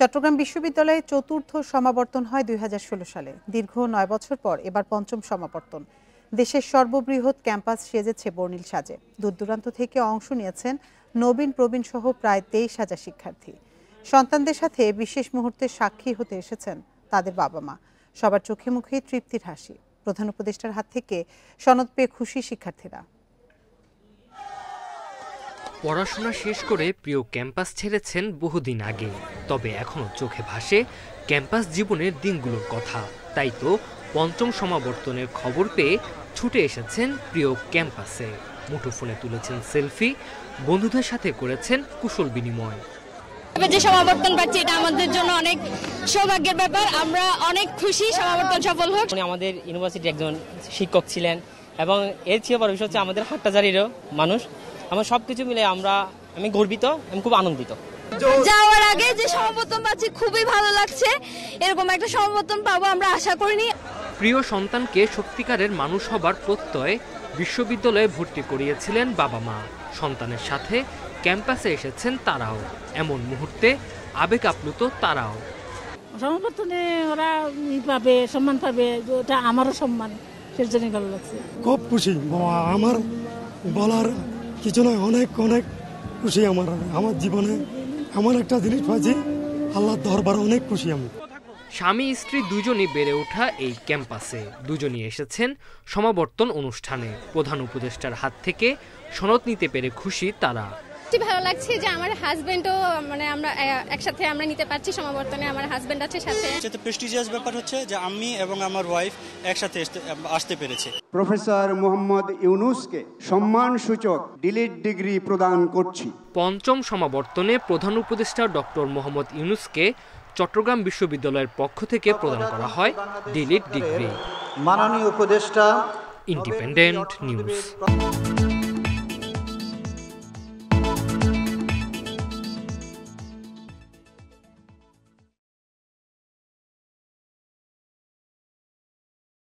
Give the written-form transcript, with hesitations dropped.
চট্টগ্রাম বিশ্ববিদ্যালয়ে চতুর্থ সমাবর্তন হয় 2016 সালে। দীর্ঘ 9 বছর পর এবার পঞ্চম সমাবর্তন। দেশের সর্ববৃহৎ ক্যাম্পাস সেজেছে বর্ণিল সাজে। দূরদূরান্ত থেকে অংশ নিয়েছেন নবীন প্রবীণ সহ প্রায় 23,000 শিক্ষার্থী। সন্তানদের সাথে বিশেষ মুহূর্তের সাক্ষী হতে এসেছেন তাদের বাবা মা। সবার চোখে মুখে তৃপ্তির হাসি। প্রধান উপদেষ্টার হাত থেকে সনদ পেয়ে খুশি শিক্ষার্থীরা। পড়াশোনা শেষ করে প্রিয় ক্যাম্পাস ছেড়েছেন বহুদিন আগে, তবে এখনো চোখে ভাসে ক্যাম্পাস জীবনের দিনগুলোর কথা। তাই তো পঞ্চম সমাবর্তনের খবর পেয়ে ছুটে এসেছেন প্রিয় ক্যাম্পাসে। মুঠোফোনে তুলেছেন সেলফি, বন্ধুদের সাথে করেছেন কুশল বিনিময়। যে সমাবর্তন পাচ্ছি এটা আমাদের জন্য অনেক সৌভাগ্যের ব্যাপার। আমরা অনেক খুশি সমাবর্তন সফল হোক। উনি আমাদের ইউনিভার্সিটির একজন শিক্ষক ছিলেন এবং এর চেয়ে বড় বিষয় হচ্ছে আমাদের হাট্টাজারিরও মানুষ। আমার সবকিছু মিলে আমি গর্বিত, আমি খুব আনন্দিত। যাওয়ার আগে যে সমাবর্তন পাচ্ছি খুবই ভালো লাগছে। এরকম একটা সমাবর্তন পাবো আমরা আশা করিনি। প্রিয় সন্তানকে সত্যিকারের মানুষ হবার প্রত্যয়ে বিশ্ববিদ্যালয়ে ভর্তি করিয়েছিলেন বাবা মা। সন্তানের সাথে ক্যাম্পাসে এসেছেন তারাও। এমন মুহূর্তে আবেগ আপ্লুত তারাও। সমাবর্তনে ওরা পাবে, সম্মান পাবে, ওটা আমারও সম্মান, সেজন্যই ভালো লাগছে। খুব খুশি, আমার বলার কিছু নয়, অনেক অনেক খুশি। আমার জীবনে এমন একটা জিনিস পাচ্ছি, আল্লাহর দরবারে অনেক খুশি আমি। স্বামী স্ত্রী দুজনই বেড়ে ওঠা এই ক্যাম্পাসে। দুজনই এসেছেন সমাবর্তন অনুষ্ঠানে। প্রধান উপদেষ্টার হাত থেকে সনদ নিতে পেরে খুশি তারা। ভালো লাগছে যে আমার হাজবেন্ডও আমরা একসাথে নিতে পারছি সমাবর্তনে। আমার হাজবেন্ড আছে সাথে। সবচেয়ে প্রেস্টিজিয়াস ব্যাপার হচ্ছে যে আমি এবং আমার ওয়াইফ একসাথে আসতে পেরেছি। প্রফেসর মোহাম্মদ ইউনুসকে সম্মানসূচক ডিলিট ডিগ্রি প্রদান করছি। পঞ্চম সমাবর্তনে প্রধান উপদেষ্টা ডক্টর মোহাম্মদ ইউনুসকে চট্টগ্রাম বিশ্ববিদ্যালয়ের পক্ষ থেকে প্রদান করা হয় ডিলিট ডিগ্রি। মাননীয় উপদেষ্টা। Independent news.